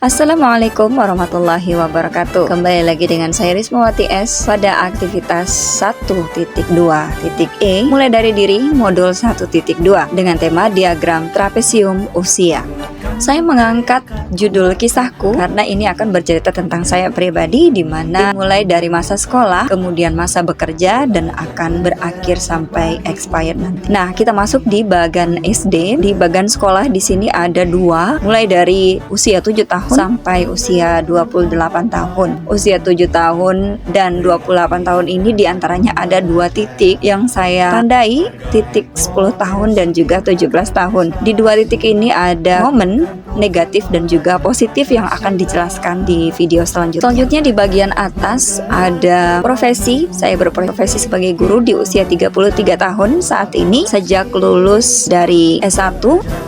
Assalamualaikum warahmatullahi wabarakatuh. Kembali lagi dengan saya Rismawati S pada aktivitas 1.2.E mulai dari diri modul 1.2 dengan tema diagram trapesium usia. Saya mengangkat judul kisahku karena ini akan bercerita tentang saya pribadi, di mana mulai dari masa sekolah, kemudian masa bekerja, dan akan berakhir sampai expired nanti. Nah, kita masuk di bagan SD. Di bagan sekolah di sini ada dua, mulai dari usia 7 tahun sampai usia 28 tahun. Usia 7 tahun dan 28 tahun ini diantaranya ada dua titik yang saya tandai, titik 10 tahun dan juga 17 tahun. Di dua titik ini ada momen negatif dan juga positif yang akan dijelaskan di video selanjutnya. Selanjutnya di bagian atas ada profesi. Saya berprofesi sebagai guru di usia 33 tahun saat ini sejak lulus dari S1,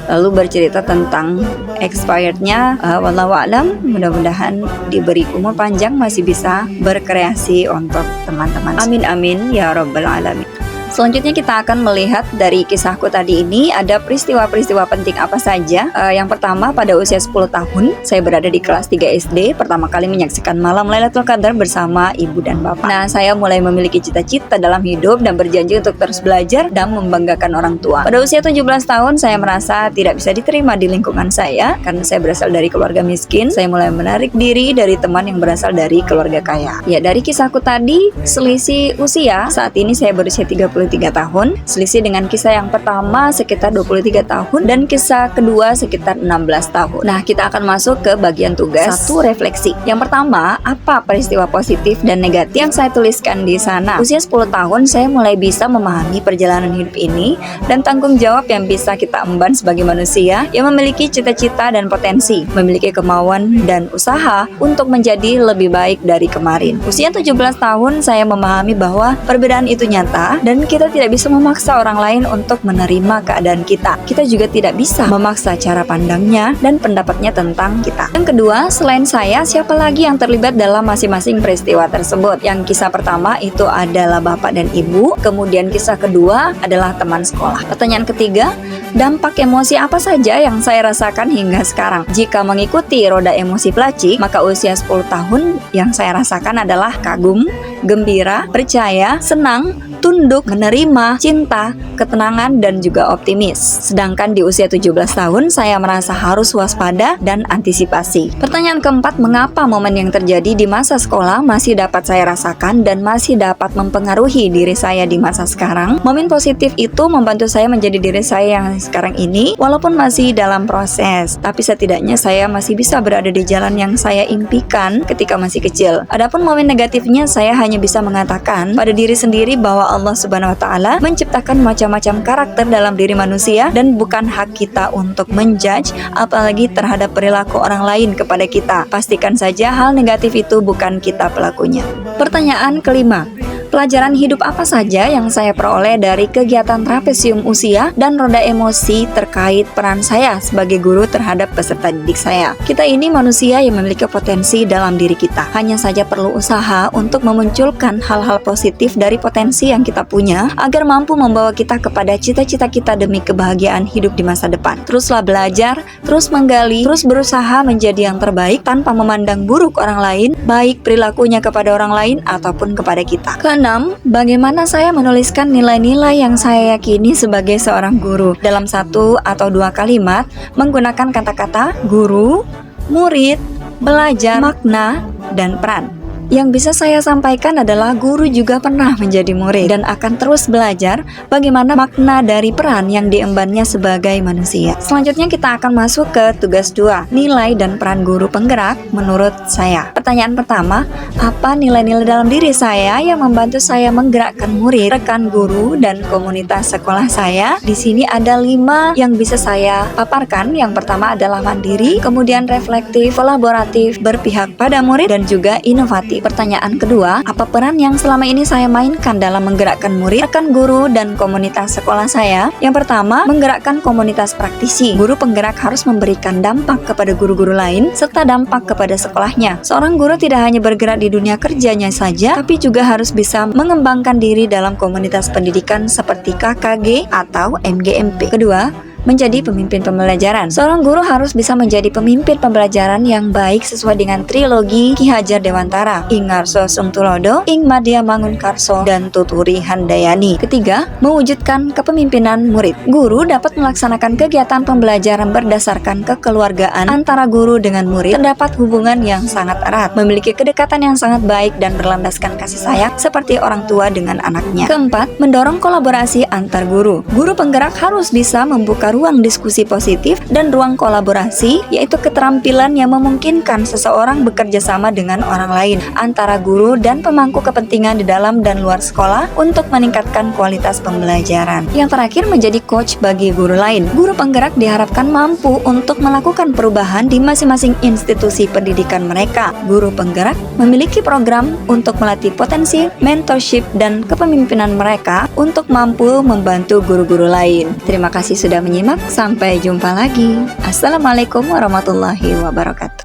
lalu bercerita tentang expirednya. Wallahu a'lam, mudah-mudahan diberi umur panjang masih bisa berkreasi untuk teman-teman. Amin amin ya rabbal alamin. Selanjutnya kita akan melihat dari kisahku tadi ini ada peristiwa-peristiwa penting apa saja. Yang pertama, pada usia 10 tahun saya berada di kelas 3 SD, pertama kali menyaksikan malam Lailatul Qadar bersama ibu dan bapak. Nah, saya mulai memiliki cita-cita dalam hidup dan berjanji untuk terus belajar dan membanggakan orang tua. Pada usia 17 tahun saya merasa tidak bisa diterima di lingkungan saya karena saya berasal dari keluarga miskin. Saya mulai menarik diri dari teman yang berasal dari keluarga kaya. Ya, dari kisahku tadi, selisih usia saat ini saya berusia 33 tahun, selisih dengan kisah yang pertama sekitar 23 tahun dan kisah kedua sekitar 16 tahun. Nah, kita akan masuk ke bagian tugas 1, refleksi. Yang pertama, apa peristiwa positif dan negatif yang saya tuliskan di sana? Usia 10 tahun saya mulai bisa memahami perjalanan hidup ini dan tanggung jawab yang bisa kita emban sebagai manusia yang memiliki cita-cita dan potensi, memiliki kemauan dan usaha untuk menjadi lebih baik dari kemarin. Usia 17 tahun saya memahami bahwa perbedaan itu nyata dan kita tidak bisa memaksa orang lain untuk menerima keadaan kita. Kita juga tidak bisa memaksa cara pandangnya dan pendapatnya tentang kita. Yang kedua, selain saya, siapa lagi yang terlibat dalam masing-masing peristiwa tersebut? Yang kisah pertama itu adalah bapak dan ibu, kemudian kisah kedua adalah teman sekolah. Pertanyaan ketiga, dampak emosi apa saja yang saya rasakan hingga sekarang? Jika mengikuti roda emosi Placi, maka usia 10 tahun yang saya rasakan adalah kagum, gembira, percaya, senang, tunduk, menerima, cinta, ketenangan, dan juga optimis. Sedangkan di usia 17 tahun, saya merasa harus waspada dan antisipasi. Pertanyaan keempat, mengapa momen yang terjadi di masa sekolah masih dapat saya rasakan dan masih dapat mempengaruhi diri saya di masa sekarang? Momen positif itu membantu saya menjadi diri saya yang sekarang ini, walaupun masih dalam proses. Tapi setidaknya saya masih bisa berada di jalan yang saya impikan ketika masih kecil. Adapun momen negatifnya, saya hanya bisa mengatakan pada diri sendiri bahwa Allah Subhanahu wa Ta'ala menciptakan macam-macam karakter dalam diri manusia dan bukan hak kita untuk menjudge apalagi terhadap perilaku orang lain kepada kita. Pastikan saja hal negatif itu bukan kita pelakunya. Pertanyaan kelima, pelajaran hidup apa saja yang saya peroleh dari kegiatan trapesium usia dan roda emosi terkait peran saya sebagai guru terhadap peserta didik saya? Kita ini manusia yang memiliki potensi dalam diri kita. Hanya saja perlu usaha untuk memunculkan hal-hal positif dari potensi yang kita punya agar mampu membawa kita kepada cita-cita kita demi kebahagiaan hidup di masa depan. Teruslah belajar, terus menggali, terus berusaha menjadi yang terbaik tanpa memandang buruk orang lain, baik perilakunya kepada orang lain ataupun kepada kita. Keenam, bagaimana saya menuliskan nilai-nilai yang saya yakini sebagai seorang guru dalam 1 atau 2 kalimat menggunakan kata-kata guru, murid, belajar, makna, dan peran. Yang bisa saya sampaikan adalah guru juga pernah menjadi murid dan akan terus belajar bagaimana makna dari peran yang diembannya sebagai manusia. Selanjutnya kita akan masuk ke tugas 2, nilai dan peran guru penggerak menurut saya. Pertanyaan pertama, apa nilai-nilai dalam diri saya yang membantu saya menggerakkan murid, rekan guru, dan komunitas sekolah saya? Di sini ada 5 yang bisa saya paparkan. Yang pertama adalah mandiri, kemudian reflektif, kolaboratif, berpihak pada murid, dan juga inovatif. Pertanyaan kedua, apa peran yang selama ini saya mainkan dalam menggerakkan murid, rekan guru, dan komunitas sekolah saya? Yang pertama, menggerakkan komunitas praktisi. Guru penggerak harus memberikan dampak kepada guru-guru lain serta dampak kepada sekolahnya. Seorang guru tidak hanya bergerak di dunia kerjanya saja, tapi juga harus bisa mengembangkan diri dalam komunitas pendidikan seperti KKG atau MGMP. Kedua, menjadi pemimpin pembelajaran. Seorang guru harus bisa menjadi pemimpin pembelajaran yang baik sesuai dengan trilogi Ki Hajar Dewantara, Ing Ngarso Sung Tulodo, Ing Madya Mangunkarso, dan Tuturi Handayani. Ketiga, mewujudkan kepemimpinan murid. Guru dapat melaksanakan kegiatan pembelajaran berdasarkan kekeluargaan antara guru dengan murid. Terdapat hubungan yang sangat erat, memiliki kedekatan yang sangat baik dan berlandaskan kasih sayang seperti orang tua dengan anaknya. Keempat, mendorong kolaborasi antar guru. Guru penggerak harus bisa membuka ruang diskusi positif dan ruang kolaborasi, yaitu keterampilan yang memungkinkan seseorang bekerja sama dengan orang lain, antara guru dan pemangku kepentingan di dalam dan luar sekolah untuk meningkatkan kualitas pembelajaran. Yang terakhir, menjadi coach bagi guru lain. Guru penggerak diharapkan mampu untuk melakukan perubahan di masing-masing institusi pendidikan mereka. Guru penggerak memiliki program untuk melatih potensi, mentorship, dan kepemimpinan mereka untuk mampu membantu guru-guru lain. Terima kasih sudah menyimak, sampai jumpa lagi. Assalamualaikum warahmatullahi wabarakatuh.